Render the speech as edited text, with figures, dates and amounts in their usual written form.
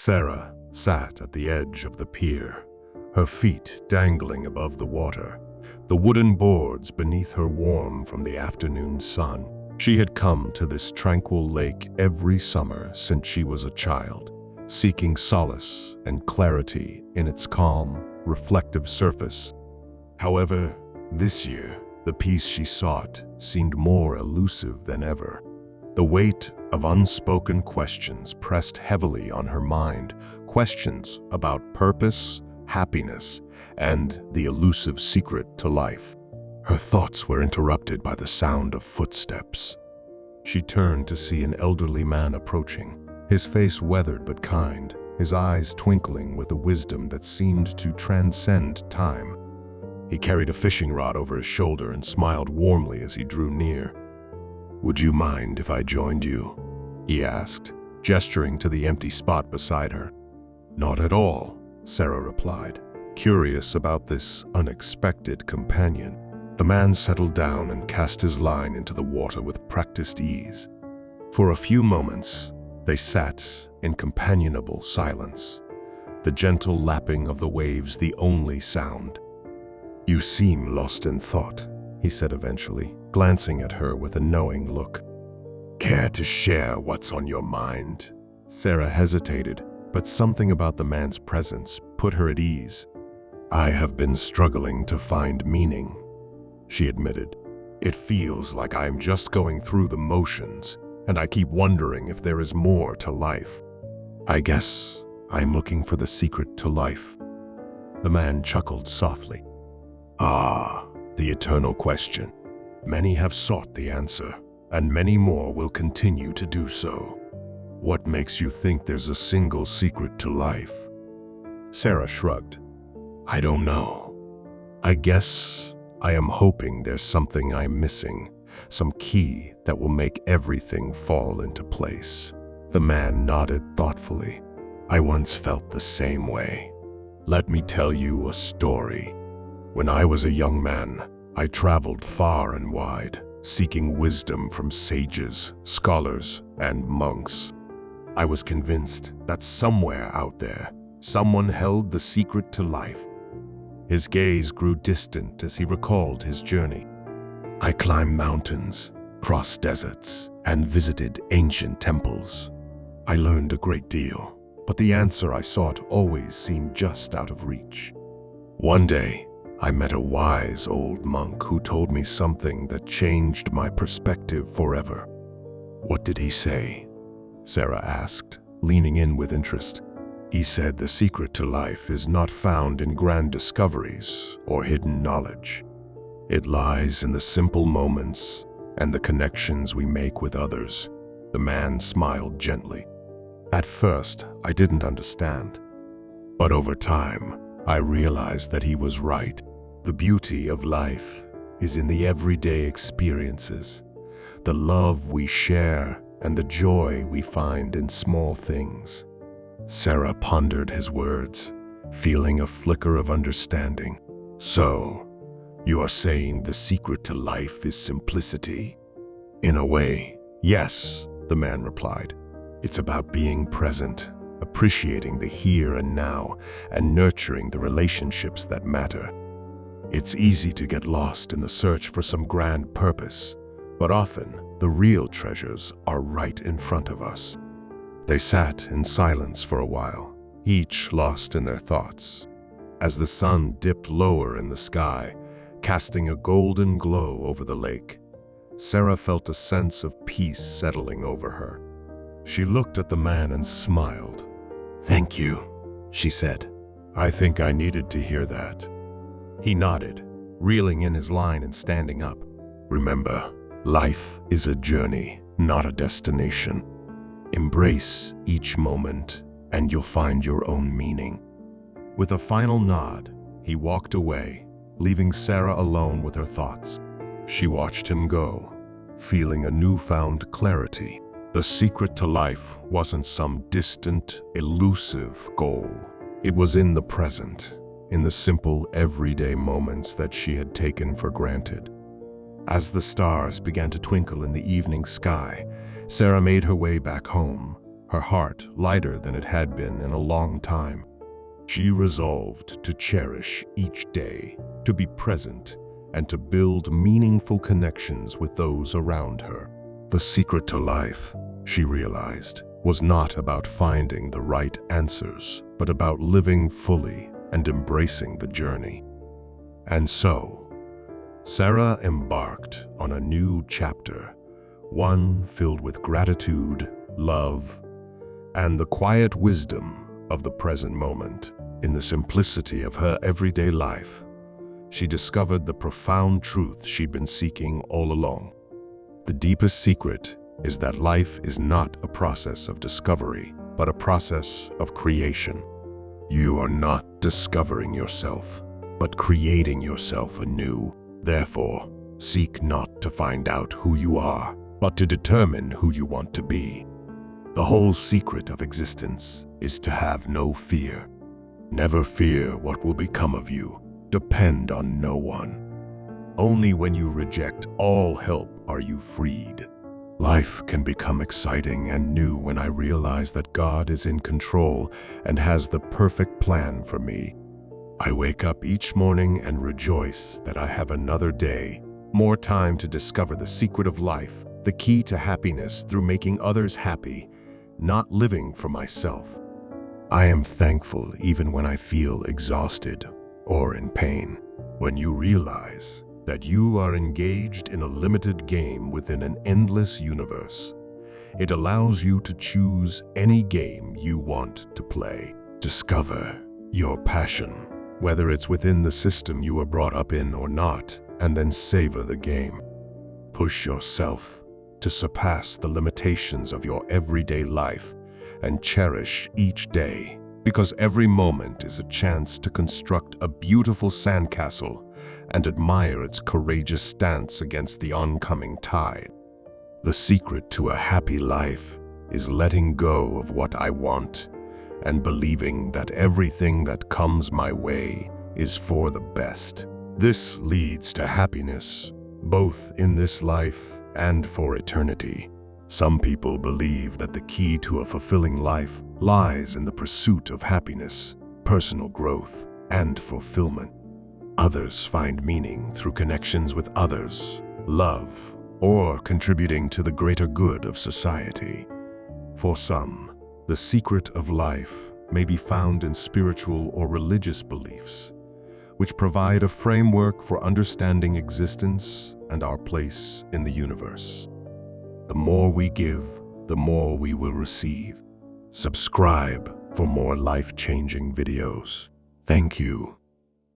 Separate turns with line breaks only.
Sarah sat at the edge of the pier, her feet dangling above the water, the wooden boards beneath her warm from the afternoon sun. She had come to this tranquil lake every summer since she was a child, seeking solace and clarity in its calm, reflective surface. However, this year, the peace she sought seemed more elusive than ever. The weight of unspoken questions pressed heavily on her mind, questions about purpose, happiness, and the elusive secret to life. Her thoughts were interrupted by the sound of footsteps. She turned to see an elderly man approaching, his face weathered but kind, his eyes twinkling with a wisdom that seemed to transcend time. He carried a fishing rod over his shoulder and smiled warmly as he drew near. "Would you mind if I joined you?" he asked, gesturing to the empty spot beside her. "Not at all," Sarah replied, curious about this unexpected companion. The man settled down and cast his line into the water with practiced ease. For a few moments, they sat in companionable silence, the gentle lapping of the waves the only sound. "You seem lost in thought," he said eventually, glancing at her with a knowing look. "Care to share what's on your mind?" Sarah hesitated, but something about the man's presence put her at ease. "I have been struggling to find meaning," she admitted. "It feels like I'm just going through the motions, and I keep wondering if there is more to life. I guess I'm looking for the secret to life." The man chuckled softly. "Ah, the eternal question. Many have sought the answer, and many more will continue to do so. What makes you think there's a single secret to life?" Sarah shrugged. "I don't know. I guess I am hoping there's something I'm missing, some key that will make everything fall into place." The man nodded thoughtfully. "I once felt the same way. Let me tell you a story. When I was a young man, I traveled far and wide, seeking wisdom from sages, scholars, and monks. I was convinced that somewhere out there, someone held the secret to life." His gaze grew distant as he recalled his journey. "I climbed mountains, crossed deserts, and visited ancient temples. I learned a great deal, but the answer I sought always seemed just out of reach. One day, I met a wise old monk who told me something that changed my perspective forever." "What did he say?" Sarah asked, leaning in with interest. "He said the secret to life is not found in grand discoveries or hidden knowledge. It lies in the simple moments and the connections we make with others." The man smiled gently. "At first, I didn't understand. But over time, I realized that he was right. The beauty of life is in the everyday experiences, the love we share, and the joy we find in small things." Sarah pondered his words, feeling a flicker of understanding. "So, you are saying the secret to life is simplicity?" "In a way, yes," the man replied. "It's about being present, appreciating the here and now, and nurturing the relationships that matter. It's easy to get lost in the search for some grand purpose, but often the real treasures are right in front of us." They sat in silence for a while, each lost in their thoughts. As the sun dipped lower in the sky, casting a golden glow over the lake, Sarah felt a sense of peace settling over her. She looked at the man and smiled. "Thank you," she said. "I think I needed to hear that." He nodded, reeling in his line and standing up. "Remember, life is a journey, not a destination. Embrace each moment, and you'll find your own meaning." With a final nod, he walked away, leaving Sarah alone with her thoughts. She watched him go, feeling a newfound clarity. The secret to life wasn't some distant, elusive goal. It was in the present, in the simple, everyday moments that she had taken for granted. As the stars began to twinkle in the evening sky, Sarah made her way back home, her heart lighter than it had been in a long time. She resolved to cherish each day, to be present, and to build meaningful connections with those around her. The secret to life, she realized, was not about finding the right answers, but about living fully and embracing the journey. And so, Sarah embarked on a new chapter, one filled with gratitude, love, and the quiet wisdom of the present moment. In the simplicity of her everyday life, she discovered the profound truth she'd been seeking all along. The deepest secret is that life is not a process of discovery, but a process of creation. You are not discovering yourself, but creating yourself anew. Therefore, seek not to find out who you are, but to determine who you want to be. The whole secret of existence is to have no fear. Never fear what will become of you. Depend on no one. Only when you reject all help are you freed. Life can become exciting and new when I realize that God is in control and has the perfect plan for me. I wake up each morning and rejoice that I have another day, more time to discover the secret of life, the key to happiness through making others happy, not living for myself. I am thankful even when I feel exhausted or in pain. When you realize that you are engaged in a limited game within an endless universe, it allows you to choose any game you want to play. Discover your passion, whether it's within the system you were brought up in or not, and then savor the game. Push yourself to surpass the limitations of your everyday life and cherish each day, because every moment is a chance to construct a beautiful sandcastle and admire its courageous stance against the oncoming tide. The secret to a happy life is letting go of what I want and believing that everything that comes my way is for the best. This leads to happiness, both in this life and for eternity. Some people believe that the key to a fulfilling life lies in the pursuit of happiness, personal growth, and fulfillment. Others find meaning through connections with others, love, or contributing to the greater good of society. For some, the secret of life may be found in spiritual or religious beliefs, which provide a framework for understanding existence and our place in the universe. The more we give, the more we will receive. Subscribe for more life-changing videos. Thank you.